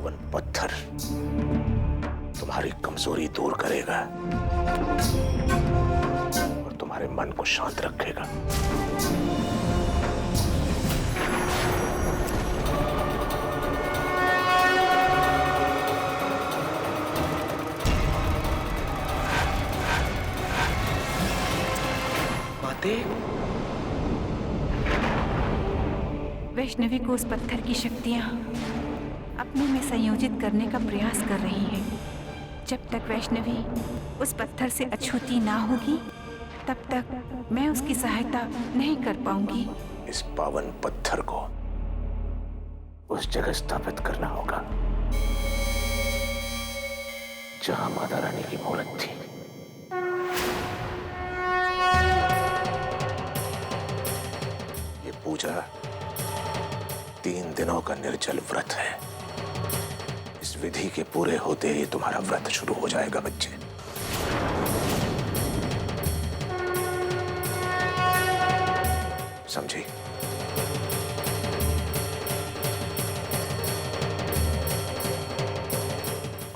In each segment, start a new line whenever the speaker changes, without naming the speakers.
पावन पत्थर तुम्हारी कमजोरी दूर करेगा और तुम्हारे मन को शांत रखेगा।
वैष्णवी को उस पत्थर की शक्तियां अपने में संयोजित करने का प्रयास कर रही है। जब तक वैष्णवी उस पत्थर से अछूती ना होगी तब तक मैं उसकी सहायता नहीं कर पाऊंगी।
इस पावन पत्थर को उस जगह स्थापित करना होगा जहां माता रानी की मूर्त थी। ये पूजा 3 दिनों का निर्जल व्रत है। इस विधि के पूरे होते ही तुम्हारा व्रत शुरू हो जाएगा बच्चे। समझी?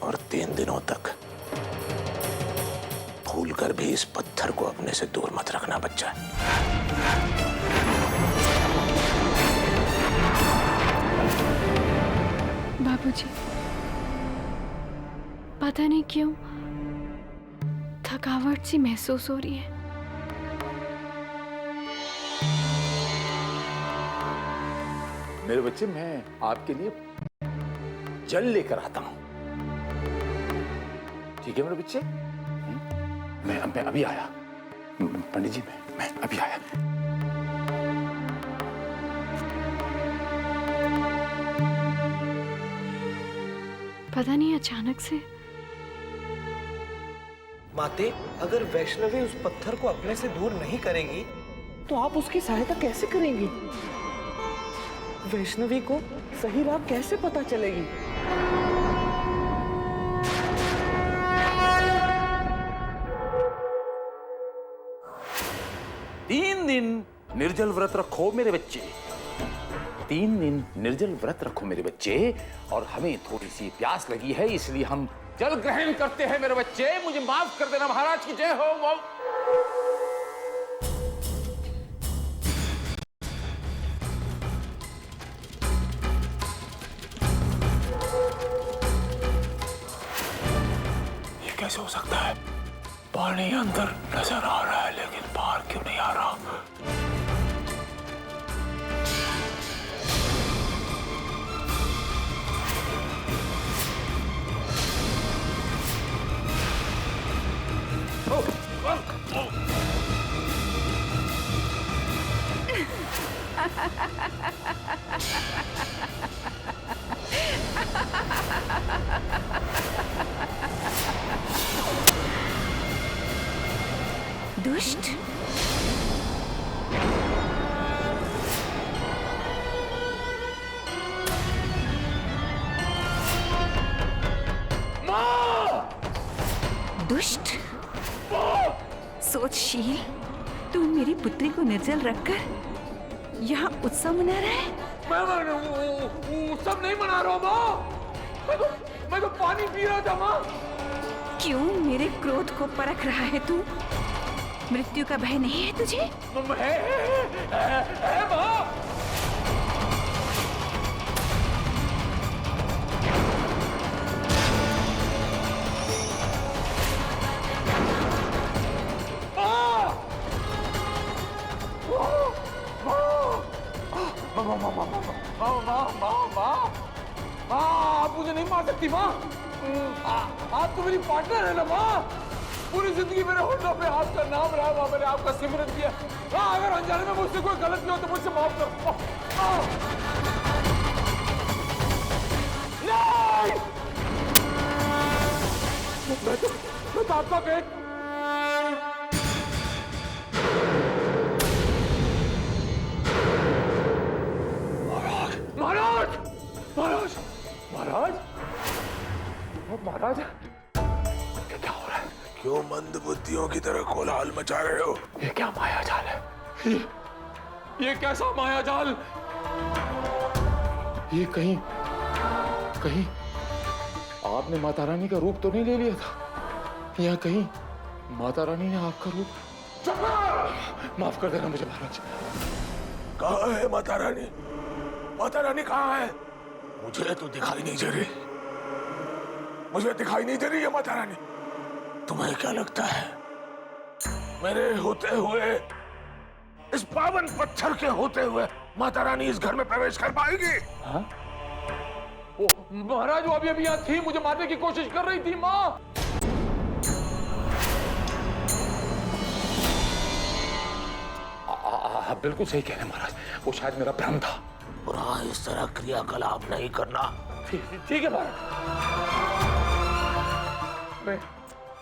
और 3 दिनों तक भूलकर भी इस पत्थर को अपने से दूर मत रखना बच्चा।
बाबूजी, पता नहीं क्यों थकावट सी महसूस हो रही है।
मेरे बच्चे, मैं आपके लिए जल लेकर आता हूं। ठीक है मेरे बच्चे? मैं अभी आया। पंडित जी, मैं अभी आया।
पता नहीं अचानक से।
माते, अगर वैष्णवी उस पत्थर को अपने से दूर नहीं करेगी तो आप उसकी सहायता कैसे करेंगी? वैष्णवी को सही राह कैसे पता चलेगी?
तीन दिन निर्जल व्रत रखो मेरे बच्चे। 3 दिन निर्जल व्रत रखो मेरे बच्चे। और हमें थोड़ी सी प्यास लगी है, इसलिए हम जल ग्रहण करते हैं मेरे बच्चे। मुझे माफ कर देना महाराज की जय हो।
ये कैसे हो सकता है? पानी अंदर नजर आ रहा है लेकिन बाहर क्यों नहीं आ रहा?
दुष्ट, दुष्ट, सोचशील, तू मेरी पुत्री को निर्जल रखकर यहाँ उत्सव मना रहा है?
मैं उत्सव नहीं मना रहा हूँ माँ। मैं तो पानी पी रहा था माँ।
क्यों मेरे क्रोध को परख रहा है तू? मृत्यु का भय नहीं है तुझे?
है माँ। आप मुझे नहीं मार सकती माँ। आप तो मेरी पार्टनर है ना माँ। पूरी जिंदगी मेरे होठों पे आपका नाम रहा माँ। मैंने आपका सिमरन किया। अगर अनजाने में मुझसे कोई गलत किया तो मुझसे माफ करो। मैं तो आपका पेट। महाराज, महाराज, महाराज, महाराज, क्या हो रहा है?
क्यों मंद बुद्धियों की तरह कोलाहल मचा रहे हो?
ये क्या मायाजाल है? ये कैसा मायाजाल? ये कहीं आपने माता रानी का रूप तो नहीं ले लिया था? या कहीं माता रानी ने आपका रूप? माफ कर देना मुझे महाराज।
कहाँ है माता रानी? माता रानी कहाँ है? मुझे तो दिखाई नहीं दे रही, मुझे दिखाई नहीं दे रही है माता रानी। तुम्हें क्या लगता है मेरे होते हुए, इस पावन पत्थर के होते हुए माता रानी इस घर में प्रवेश कर पाएगी?
हाँ? वो महाराज, वो अभी अभी यहाँ थी, मुझे मारने की कोशिश कर रही थी माँ। आप बिल्कुल सही कह रहे हैं महाराज, वो शायद मेरा भ्रम था।
पुनः इस तरह क्रियाकलाप नहीं करना।
ठीक है महाराज,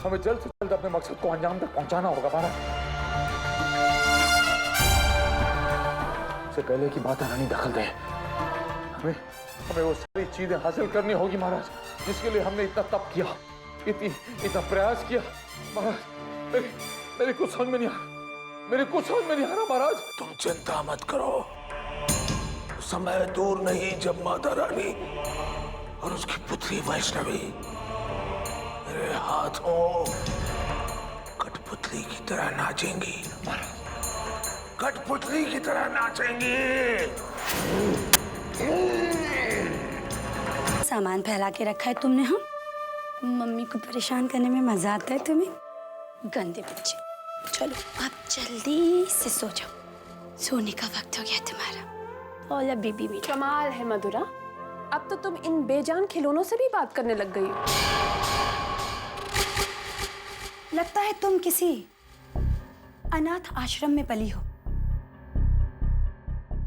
हमें जल्द से जल्द अपने मकसद को अंजाम तक पहुंचाना होगा महाराज। इससे पहले कि माता रानी दखल दे, हमें वो सारी चीजें हासिल करनी होगी महाराज, जिसके लिए हमने इतना तप किया, इतना प्रयास किया। महाराज, मेरी कुछ समझ में नहीं आ रहा, मेरी कुछ समझ में नहीं आ रहा महाराज।
तुम चिंता मत करो, समय दूर नहीं जब माता रानी और उसकी पुत्री वैष्णवी मेरे हाथों कठपुतली की तरह नाचेंगी। कठपुतली की तरह नाचेंगी।
सामान फैला के रखा है तुमने? हाँ, मम्मी को परेशान करने में मजा आता है तुम्हें, गंदे बच्चे। चलो आप जल्दी से सो जाओ, सोने का वक्त हो गया तुम्हारा। ओला बेबी भी
कमाल है मधुरा, अब तो तुम इन बेजान खिलौनों से भी बात करने लग गई हो।
लगता है तुम किसी अनाथ आश्रम में पली हो।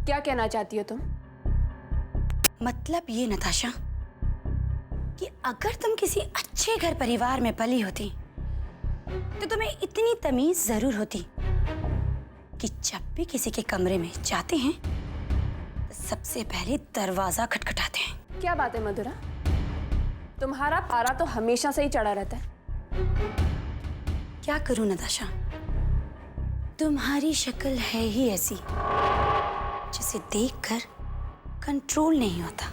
क्या कहना चाहती हो तुम?
मतलब ये नताशा कि अगर तुम किसी अच्छे घर परिवार में पली होती तो तुम्हें इतनी तमीज जरूर होती कि जब भी किसी के कमरे में जाते हैं तो सबसे पहले दरवाजा खटखटाते हैं।
क्या बात है मधुरा, तुम्हारा पारा तो हमेशा से ही चढ़ा रहता है।
क्या करूं नताशा, तुम्हारी शक्ल है ही ऐसी जिसे देखकर कंट्रोल नहीं होता।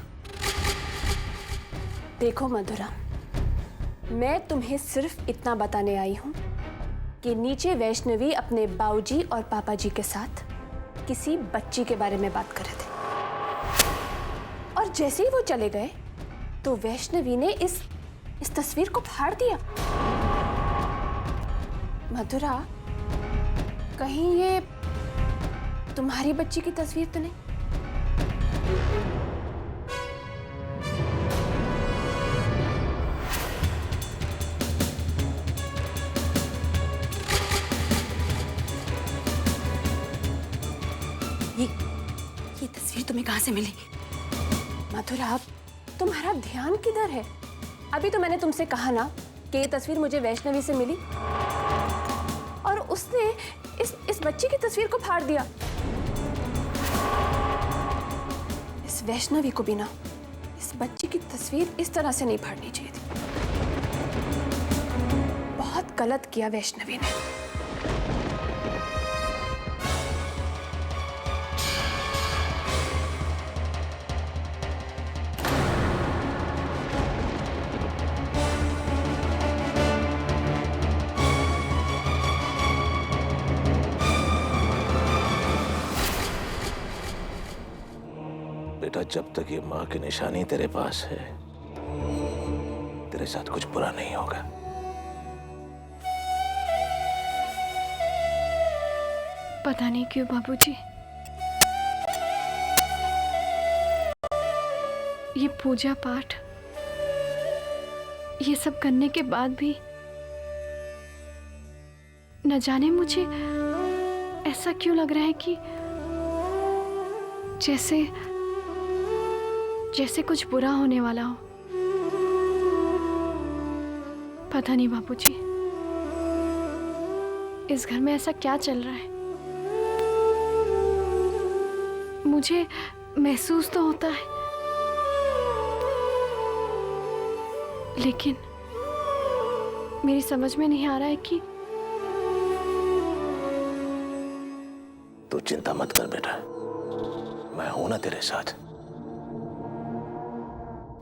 देखो मधुरा, मैं तुम्हें सिर्फ इतना बताने आई हूँ कि नीचे वैष्णवी अपने बाऊजी और पापा जी के साथ किसी बच्ची के बारे में बात कर रहे थे, और जैसे ही वो चले गए तो वैष्णवी ने इस तस्वीर को फाड़ दिया। मधुरा, कहीं ये तुम्हारी बच्ची की तस्वीर तो नहीं?
ये तस्वीर तुम्हें कहाँ से मिली?
मधुरा, तुम्हारा ध्यान किधर है? अभी तो मैंने तुमसे कहा ना कि ये तस्वीर मुझे वैष्णवी से मिली, और उसने इस बच्ची की तस्वीर को फाड़ दिया। इस वैष्णवी को भी ना इस बच्ची की तस्वीर इस तरह से नहीं फाड़नी चाहिए थी। बहुत गलत किया वैष्णवी ने।
बेटा, जब तक ये माँ की निशानी तेरे पास है, तेरे साथ कुछ बुरा नहीं होगा।
पता नहीं क्यों बाबूजी, ये पूजा पाठ ये सब करने के बाद भी न जाने मुझे ऐसा क्यों लग रहा है कि जैसे कुछ बुरा होने वाला हो। पता नहीं बाबूजी, इस घर में ऐसा क्या चल रहा है। मुझे महसूस तो होता है, लेकिन मेरी समझ में नहीं आ रहा है कि।
तू चिंता मत कर बेटा, मैं हूं ना तेरे साथ।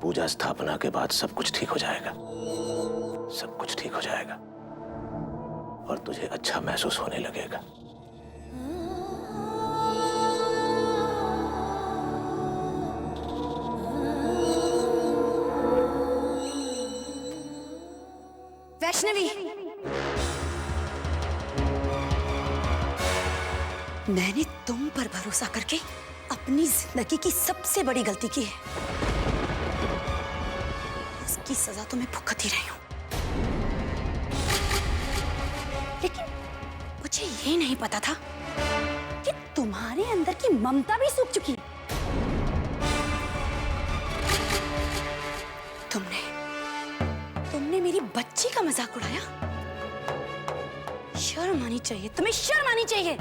पूजा स्थापना के बाद सब कुछ ठीक हो जाएगा, सब कुछ ठीक हो जाएगा और तुझे अच्छा महसूस होने लगेगा।
वैष्णवी, मैंने तुम पर भरोसा करके अपनी जिंदगी की सबसे बड़ी गलती की है। इसकी सजा तो मैं भुगत ही रही हूं, लेकिन मुझे ये नहीं पता था कि तुम्हारे अंदर की ममता भी सूख चुकी है। तुमने मेरी बच्ची का मजाक उड़ाया। शर्म आनी चाहिए तुम्हें, शर्म आनी चाहिए।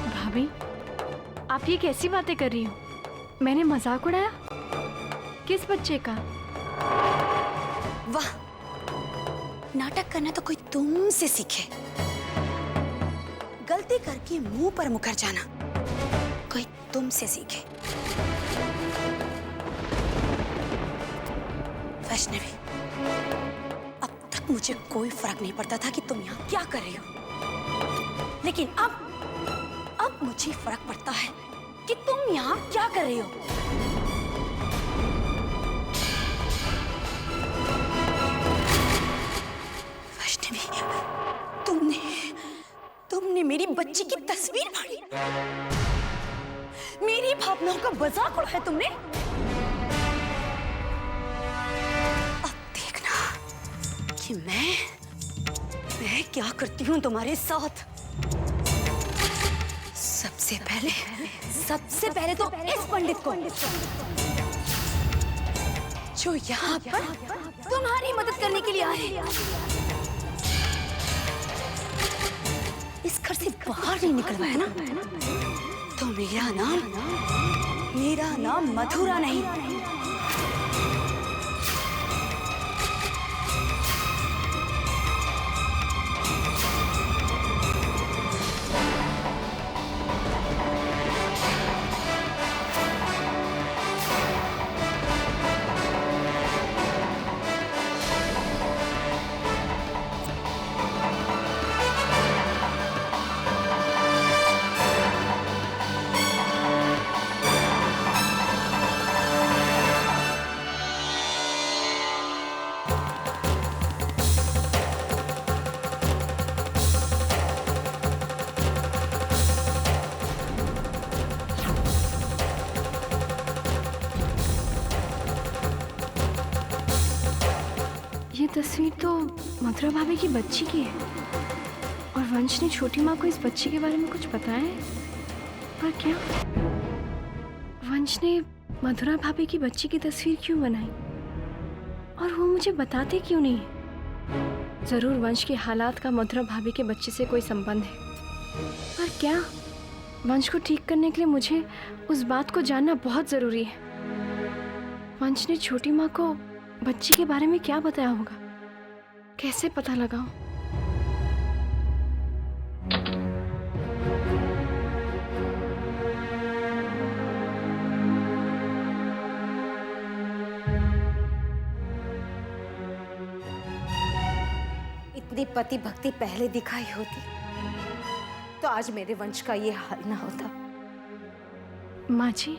भाभी, आप ये कैसी बातें कर रही हो? मैंने मजाक उड़ाया? किस बच्चे का?
वाह, नाटक करना तो कोई तुमसे सीखे। गलती करके मुंह पर मुकर जाना कोई तुमसे सीखे। वैष्णवी, अब तक मुझे कोई फर्क नहीं पड़ता था कि तुम यहाँ क्या कर रही हो, लेकिन अब मुझे फर्क पड़ता है कि तुम यहाँ क्या कर रही हो। वैष्णवी, तुमने मेरी बच्ची की तस्वीर फाड़ी, मेरी भावनाओं का मजाक उड़ाया तुमने। कि मैं क्या करती हूँ तुम्हारे साथ। सबसे पहले तो इस पंडित को, जो यहाँ पर तुम्हारी मदद करने के लिए आए, इस घर से बाहर नहीं निकलवाया ना, तो मेरा नाम मथुरा नहीं।
ये तस्वीर तो मथुरा भाभी की बच्ची की है और वंश ने छोटी माँ को इस बच्ची के बारे में कुछ बताया है। पर क्या वंश ने मथुरा भाभी की बच्ची की तस्वीर क्यों बनाई और वो मुझे बताते क्यों नहीं? जरूर वंश के हालात का मथुरा भाभी के बच्चे से कोई संबंध है। पर क्या वंश को ठीक करने के लिए मुझे उस बात को जानना बहुत जरूरी है। वंश ने छोटी माँ को बच्ची के बारे में क्या बताया होगा? कैसे पता लगाऊं?
इतनी पति भक्ति पहले दिखाई होती तो आज मेरे वंश का ये हाल ना होता।
माँ जी,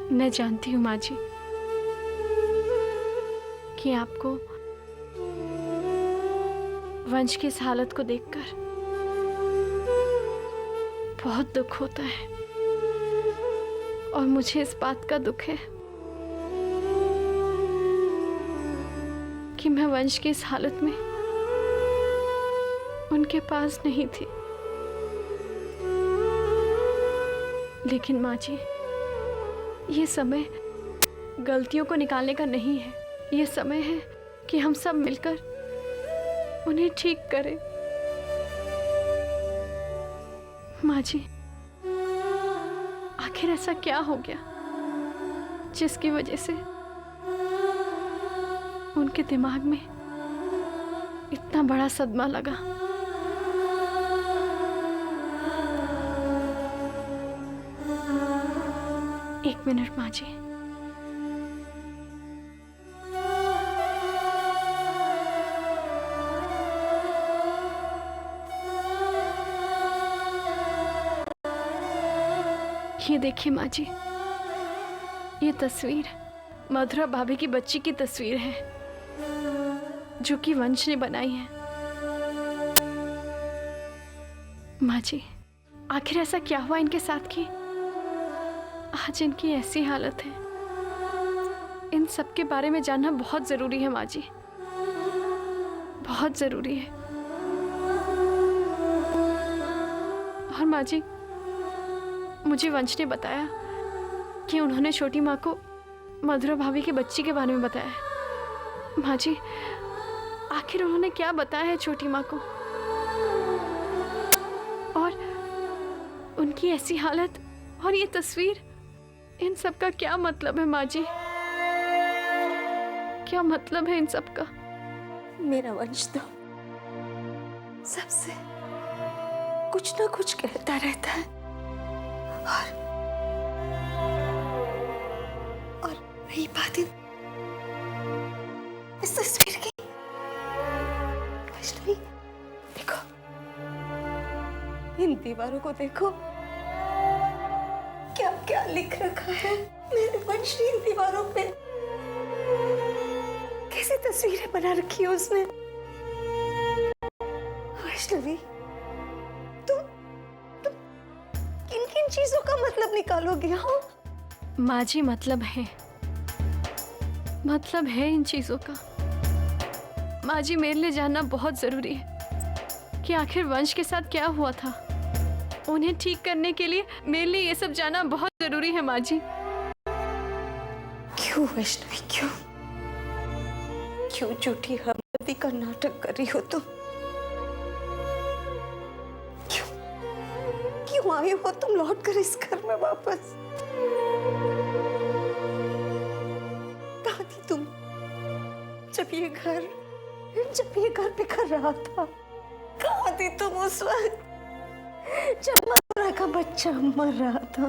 मैं जानती हूँ माँ जी कि आपको वंश की इस हालत को देखकर बहुत दुख होता है और मुझे इस बात का दुख है कि मैं वंश की इस हालत में उनके पास नहीं थी। लेकिन माँ जी, ये समय गलतियों को निकालने का नहीं है। ये समय है कि हम सब मिलकर उन्हें ठीक करें। माँ जी, आखिर ऐसा क्या हो गया जिसकी वजह से उनके दिमाग में इतना बड़ा सदमा लगा। एक मिनट माँ जी। ये देखिए माँ जी, ये तस्वीर मधुरा भाभी की बच्ची की तस्वीर है जो कि वंश ने बनाई है। माँ जी, आखिर ऐसा क्या हुआ इनके साथ कि आज इनकी ऐसी हालत है? इन सब के बारे में जानना बहुत जरूरी है माँ जी, बहुत जरूरी है। और माँ जी, मुझे वंश ने बताया कि उन्होंने छोटी माँ को मधुरा भाभी की बच्ची के बारे में बताया। माँ जी, आखिर उन्होंने क्या बताया है छोटी माँ को? और उनकी ऐसी हालत और ये तस्वीर, इन सब का क्या मतलब है माँ जी? क्या मतलब है इन सब का?
मेरा वंश तो सबसे कुछ ना कुछ कहता रहता है और वही बात इस तस्वीर की। वैष्णवी, देखो, इन दीवारों को देखो, क्या क्या लिख रखा है मेरे वंश ने इन दीवारों पे। कैसी तस्वीरें बना रखी है उसने। वैष्णवी, किन किन चीजों का मतलब निकालोगे? हाँ
माँ जी, मतलब है इन चीजों का। माँ जी, मेरे लिए जानना बहुत जरूरी है कि आखिर वंश के साथ क्या हुआ था। उन्हें ठीक करने के लिए मेरे लिए ये सब जानना बहुत जरूरी है माँ जी।
क्यों वैष्णवी, क्यों क्यों झूठी हमदर्दी का नाटक कर रही हो तुम? क्यों आए हो तुम लौट कर इस घर में वापस? कहाँ थी तुम जब ये घर बिखर रहा था? कहाँ थी तुम उस वक्त जब मधुरा का बच्चा मर रहा था?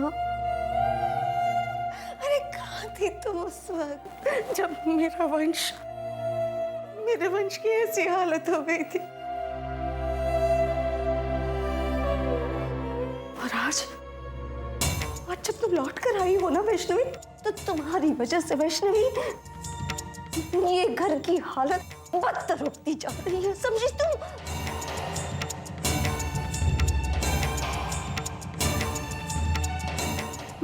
अरे कहाँ थी तुम उस वक्त जब मेरे वंश की ऐसी हालत हो गई थी? और आज जब तुम लौट कर आई हो ना वैष्णवी, तो तुम्हारी वजह से वैष्णवी ये घर की हालत बदतर होती जा रही है, समझी तुम?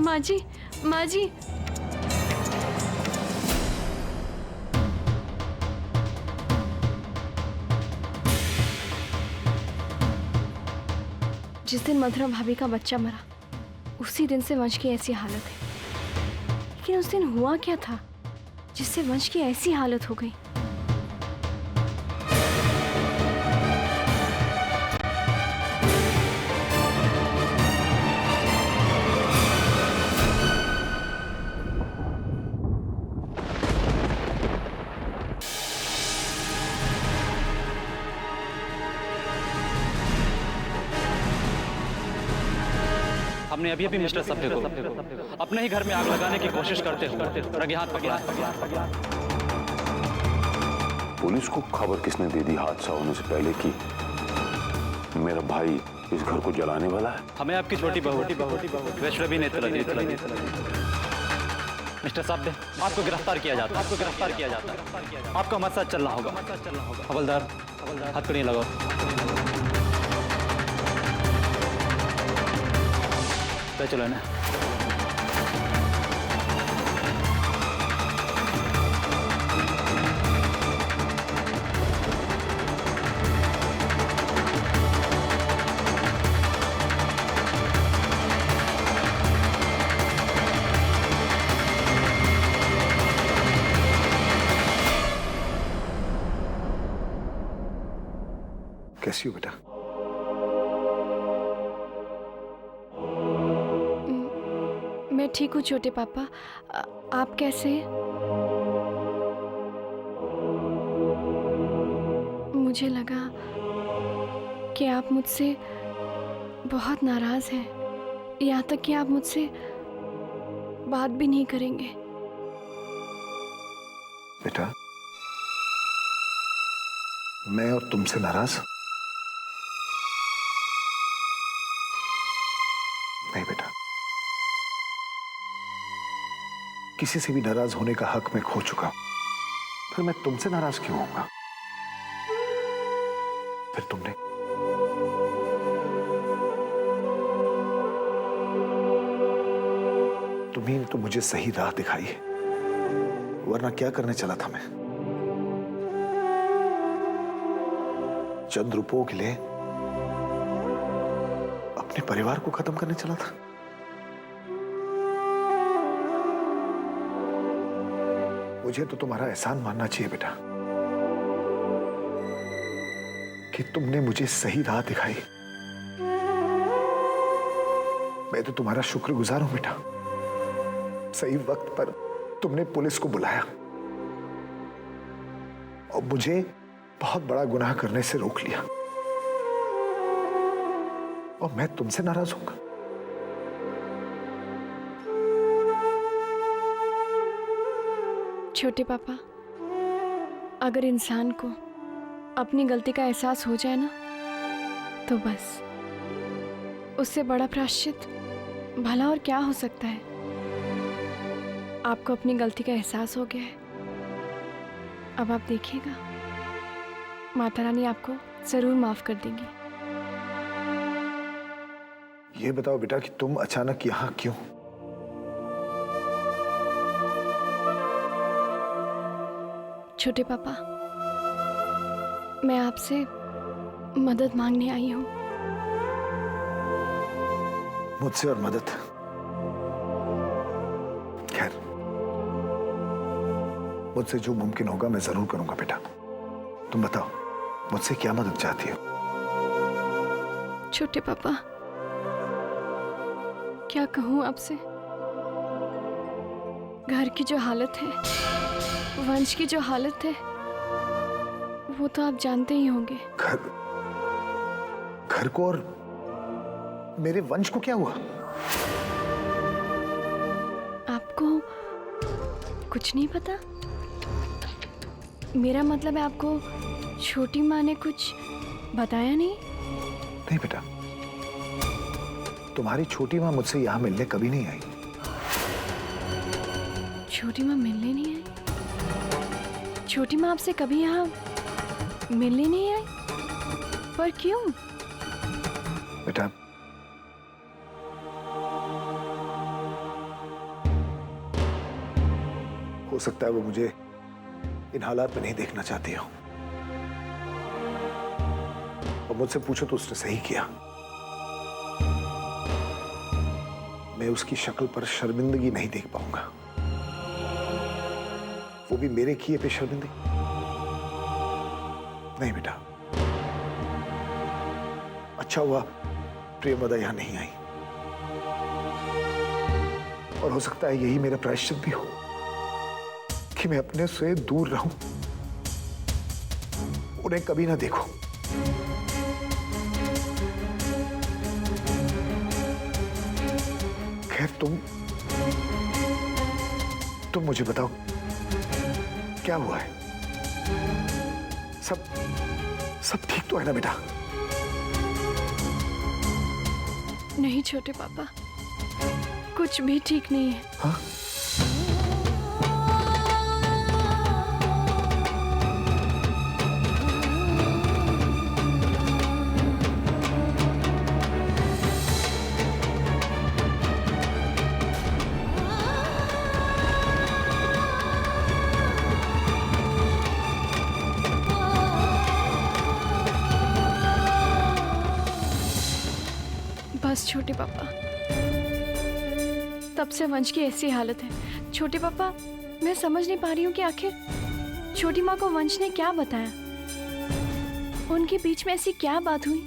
माँ जी, माँ जी, जिस दिन मधुरा भाभी का बच्चा मरा, उसी दिन से वंश की ऐसी हालत है। लेकिन उस दिन हुआ क्या था जिससे वंश की ऐसी हालत हो गई?
हमने अभी अभी मिस्टर सभ्य को अपने ही घर में आग लगाने की कोशिश करते हुए रंगे हाथ पकड़ा।
पुलिस को खबर किसने दे दी हादसा होने से पहले कि मेरा भाई इस घर को जलाने वाला है?
हमें आपकी छोटी बहू वैष्णवी ने इत्तला दी। मिस्टर सभ्य, आपको गिरफ्तार किया जाता है। आपको हमारे साथ चलना होगा। हवलदार, हथकड़ियां लगाओ। चलो ना।
कैसी हो बेटा?
मैं ठीक हूँ छोटे पापा। आप कैसे हैं? मुझे लगा कि आप मुझसे बहुत नाराज हैं, यहाँ तक कि आप मुझसे बात भी नहीं करेंगे।
बेटा, मैं और तुमसे नाराज? नहीं बेटा, किसी से भी नाराज होने का हक मैं खो चुका हूं। फिर मैं तुमसे नाराज क्यों होऊंगा? फिर तुमने तुम्ही तो मुझे सही राह दिखाई है, वरना क्या करने चला था मैं? चंद रुपयों के लिए अपने परिवार को खत्म करने चला था। मुझे तो तुम्हारा एहसान मानना चाहिए बेटा कि तुमने मुझे सही राह दिखाई। मैं तो तुम्हारा शुक्रगुजार हूं बेटा। सही वक्त पर तुमने पुलिस को बुलाया और मुझे बहुत बड़ा गुनाह करने से रोक लिया, और मैं तुमसे नाराज होऊंगा?
छोटे पापा, अगर इंसान को अपनी गलती का एहसास हो जाए ना, तो बस उससे बड़ा प्रायश्चित भला और क्या हो सकता है। आपको अपनी गलती का एहसास हो गया है, अब आप देखिएगा माता रानी आपको जरूर माफ कर देंगी।
ये बताओ बेटा कि तुम अचानक यहां क्यों?
छोटे पापा, मैं आपसे मदद मांगने आई हूं।
मुझसे और मदद? खैर, मुझसे जो मुमकिन होगा मैं जरूर करूंगा बेटा। तुम बताओ, मुझसे क्या मदद चाहती हो?
छोटे पापा, क्या कहूं आपसे? घर की जो हालत है, वंश की जो हालत है, वो तो आप जानते ही होंगे।
घर को और मेरे वंश को क्या हुआ?
आपको कुछ नहीं पता? मेरा मतलब है, आपको छोटी माँ ने कुछ बताया नहीं?
नहीं बेटा, तुम्हारी छोटी माँ मुझसे यहाँ मिलने कभी नहीं आई।
छोटी माँ मिलने नहीं आई? छोटी माँ आपसे कभी यहाँ मिलने नहीं आई? पर क्यों?
बेटा, हो सकता है वो मुझे इन हालात में नहीं देखना चाहती हो, और मुझसे पूछो तो उसने सही किया। मैं उसकी शक्ल पर शर्मिंदगी नहीं देख पाऊंगा, वो भी मेरे किए पे शर्मिंदगी। नहीं बेटा, अच्छा हुआ प्रियमदा यहां नहीं आई, और हो सकता है यही मेरा प्रायश्चित भी हो कि मैं अपने से दूर रहूं, उन्हें कभी ना देखूं। खैर, तुम मुझे बताओ क्या हुआ है? सब ठीक तो है ना बेटा?
नहीं छोटे पापा, कुछ भी ठीक नहीं है।
हाँ?
बस छोटे पापा, तब से वंश की ऐसी हालत है। छोटे पापा, मैं समझ नहीं पा रही हूँ कि आखिर छोटी माँ को वंश ने क्या बताया। उनके बीच में ऐसी क्या बात हुई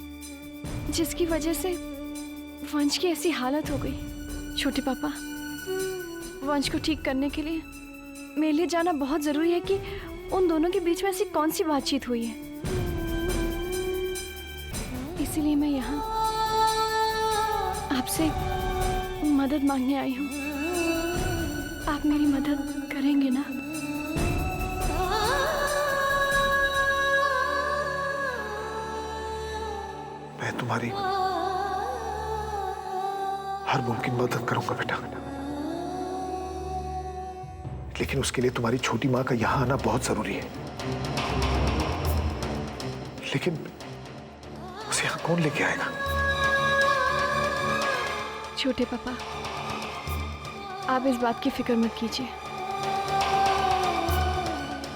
जिसकी वजह से वंश की ऐसी हालत हो गई। छोटे पापा, वंश को ठीक करने के लिए मेरे लिए जाना बहुत जरूरी है कि उन दोनों के बीच में ऐसी कौन सी बातचीत हुई है। इसीलिए मैं यहाँ आपसे मदद मांगने आई हूँ। आप मेरी मदद करेंगे ना?
मैं तुम्हारी हर मुमकिन मदद करूंगा बेटा, लेकिन उसके लिए तुम्हारी छोटी माँ का यहां आना बहुत जरूरी है। लेकिन उसे यहां कौन लेके आएगा?
छोटे पापा, आप इस बात की फिक्र मत कीजिए।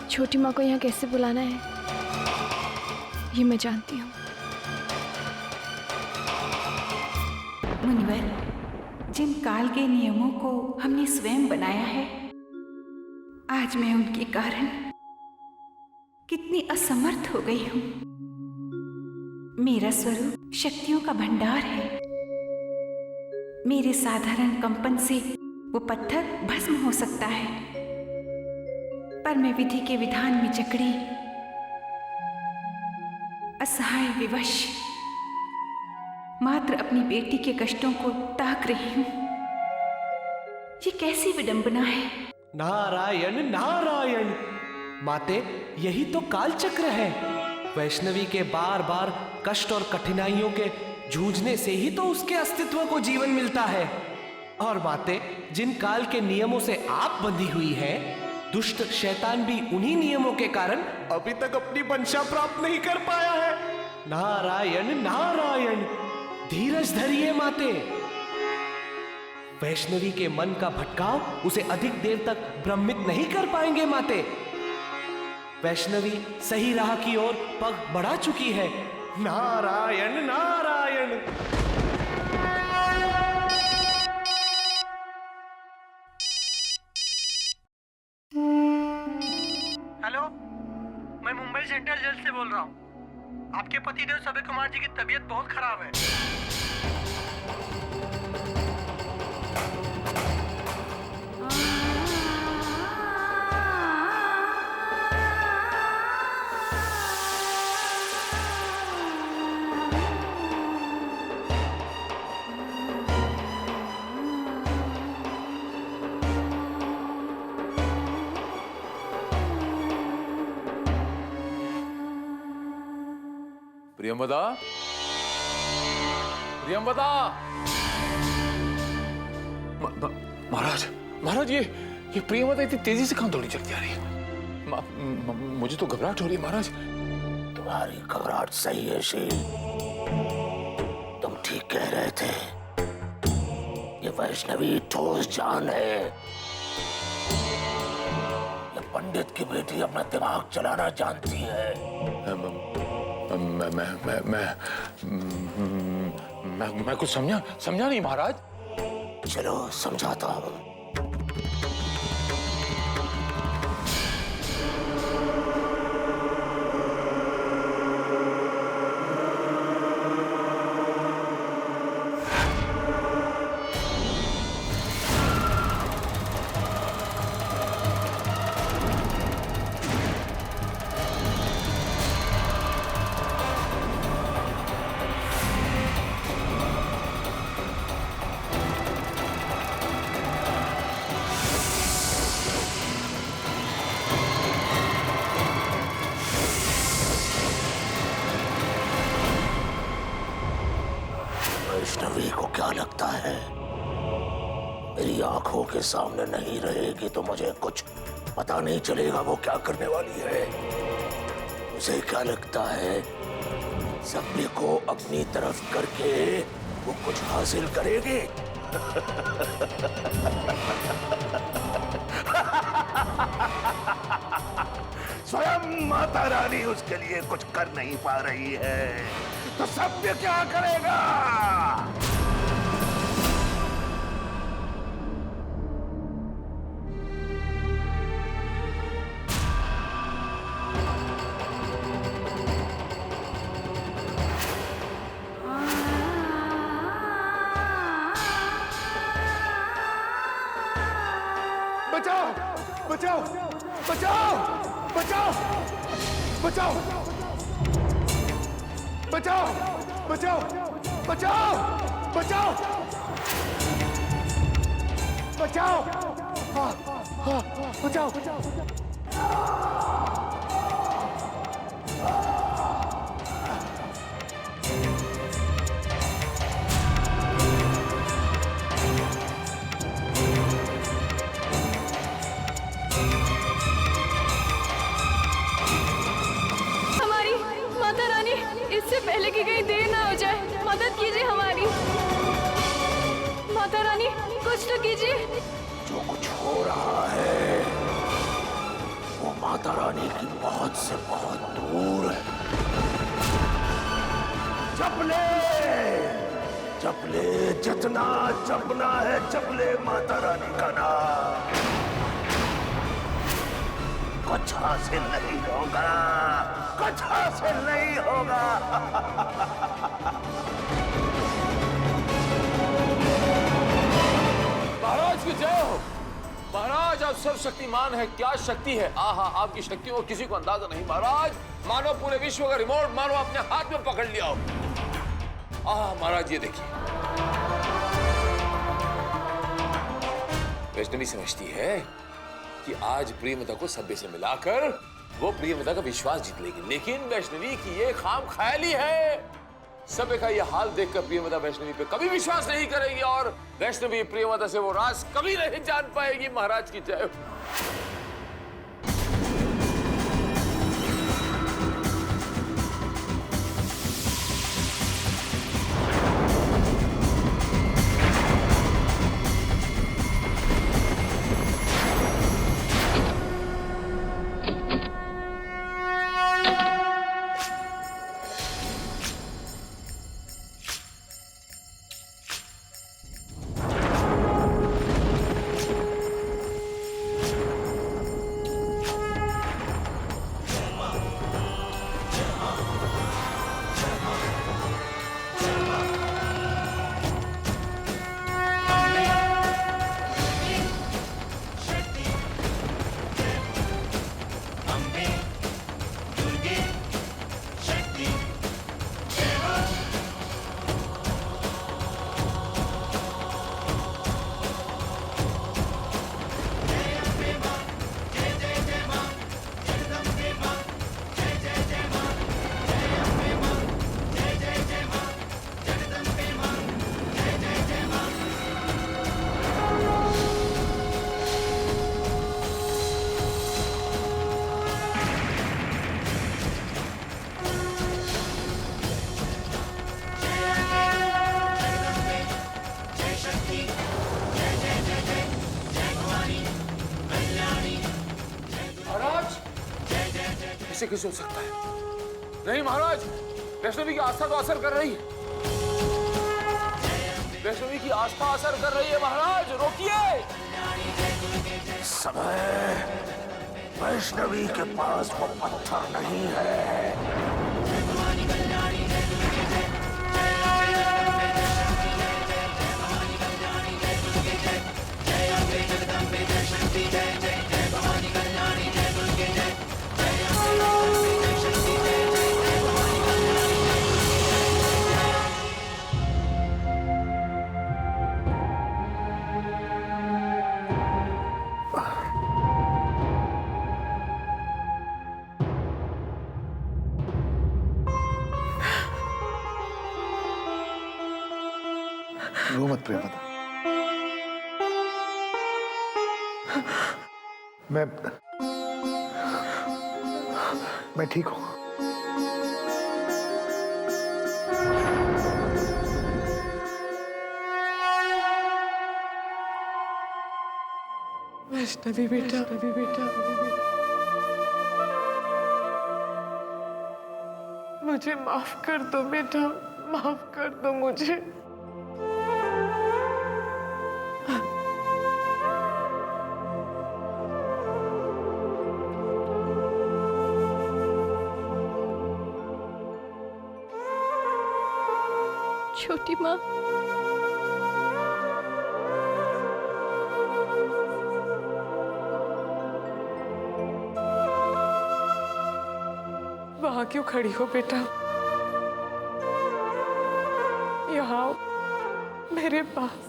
छोटी माँ को यहाँ कैसे बुलाना है ये मैं जानती हूँ।
मुनिवर, जिन काल के नियमों को हमने स्वयं बनाया है, आज मैं उनके कारण कितनी असमर्थ हो गई हूँ। मेरा स्वरूप शक्तियों का भंडार है। मेरे साधारण कंपन से वो पत्थर भस्म हो सकता है, पर मैं विधि के विधान में जकड़ी असहाय विवश मात्र अपनी बेटी के कष्टों को ताक रही हूं। ये कैसी विडंबना है।
नारायण नारायण। माते, यही तो काल चक्र है। वैष्णवी के बार बार कष्ट और कठिनाइयों के जूझने से ही तो उसके अस्तित्व को जीवन मिलता है। और माते, जिन काल के नियमों से आप बंधी हुई हैं, दुष्ट शैतान भी उन्हीं नियमों के कारण अभी तक अपनी मंशा प्राप्त नहीं कर पाया है। नारायण नारायण। धीरज धरिए माते। वैष्णवी के मन का भटकाव उसे अधिक देर तक भ्रमित नहीं कर पाएंगे माते। वैष्णवी सही राह की ओर पग बढ़ा चुकी है। नारायण नारायण।
हेलो, मैं मुंबई सेंट्रल जेल से बोल रहा हूँ। आपके पतिदेव सभी कुमार जी की तबीयत बहुत खराब है।
प्रियंवदा, प्रियंवदा। महाराज, महाराज, ये प्रियंवदा इतनी तेजी से कहां दौड़ी चलती आ रही है? मुझे तो घबराहट हो रही है महाराज।
तुम्हारी घबराहट सही है शील। तुम ठीक कह रहे थे। ये वैष्णवी ठोस जान है। ये पंडित की बेटी अपना दिमाग चलाना जानती है।
मैं कुछ समझा नहीं महाराज।
चलो समझाता हूं। वैष्णवी को क्या लगता है मेरी आंखों के सामने नहीं रहेगी तो मुझे कुछ पता नहीं चलेगा वो क्या करने वाली है? उसे क्या लगता है सभी को अपनी तरफ करके वो कुछ हासिल करेगी? स्वयं माता रानी उसके लिए कुछ कर नहीं पा रही है तो सभ्य क्या करेगा? बचाओ बचाओ बचाओ बचाओ बचाओ बचाओ बचाओ बचाओ बचाओ हाँ, हाँ, बचाओ
हमारी माता रानी, इससे पहले कि कहीं देर ना हो जाए, मदद कीजिए हमारी। माता रानी, कुछ तो कीजिए।
जो कुछ हो रहा है वो माता रानी की बहुत से बहुत दूर है। जपले जपले, जितना जपना है जपले माता रानी का नाम। कुछ हासिल नहीं होगा, कुछ हासिल नहीं होगा।
महाराज की जय हो। महाराज आप सर्वशक्तिमान है, क्या शक्ति है। आहा, आपकी शक्तियों को किसी को अंदाजा नहीं महाराज। मानो पूरे विश्व का रिमोट मानो अपने हाथ में पकड़ लिया हो। आहा महाराज, ये देखिए, वैष्णवी समझती है कि आज प्रियमता को सभ्य से मिलाकर वो प्रियमता का विश्वास जीत लेगी, लेकिन वैष्णवी की ये खाम ख्याली है। सभ्य का ये हाल देखकर प्रियमता वैष्णवी पे कभी विश्वास नहीं करेगी और वैष्णवी प्रियमता से वो राज कभी नहीं जान पाएगी। महाराज की जय हो। ऐसे कैसे हो सकता है? नहीं महाराज, वैष्णवी की आस्था तो असर कर रही है। वैष्णवी की आस्था असर कर रही है महाराज, रोकिए।
समय वैष्णवी के पास वो पत्थर नहीं है।
रो मत प्रियमता। मैं ठीक हूं।
वैष्णवी बेटा, मुझे माफ कर दो बेटा, माफ कर दो मुझे।
छोटी माँ,
क्यों खड़ी हो बेटा? यहाँ आओ मेरे पास।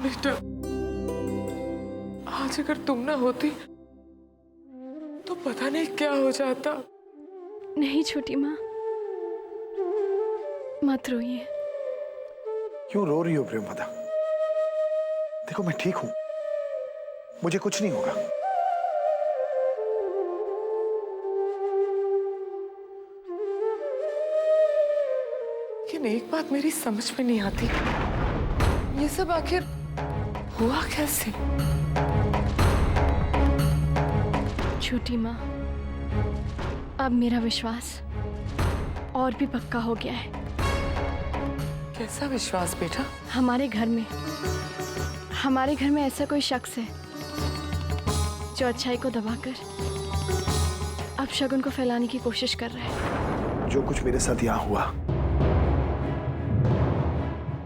बेटा, आज अगर तुम ना होती तो पता नहीं क्या हो जाता।
नहीं छोटी माँ, मत रोइए।
क्यों रो रही हो प्रियंवदा? देखो मैं ठीक हूं, मुझे कुछ नहीं होगा।
लेकिन एक बात मेरी समझ में नहीं आती, ये सब आखिर हुआ कैसे?
छोटी माँ, अब मेरा विश्वास और भी पक्का हो गया है।
कैसा विश्वास बेटा?
हमारे घर में ऐसा कोई शख्स है जो अच्छाई को दबाकर अब शगुन को फैलाने की कोशिश कर रहा है।
जो कुछ मेरे साथ यहां हुआ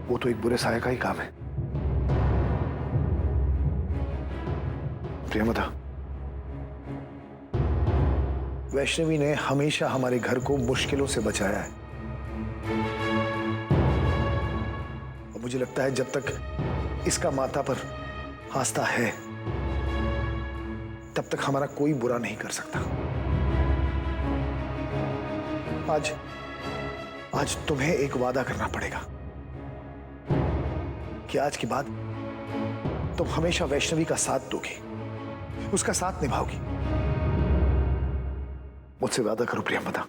वो तो एक बुरे साया का ही काम है। प्रियंवदा, वैष्णवी ने हमेशा हमारे घर को मुश्किलों से बचाया है और मुझे लगता है जब तक इसका माथा पर आस्था है तब तक हमारा कोई बुरा नहीं कर सकता। आज तुम्हें एक वादा करना पड़ेगा कि आज के बाद तुम हमेशा वैष्णवी का साथ दोगी, उसका साथ निभाओगी। मुझसे वादा करो प्रियंवदा।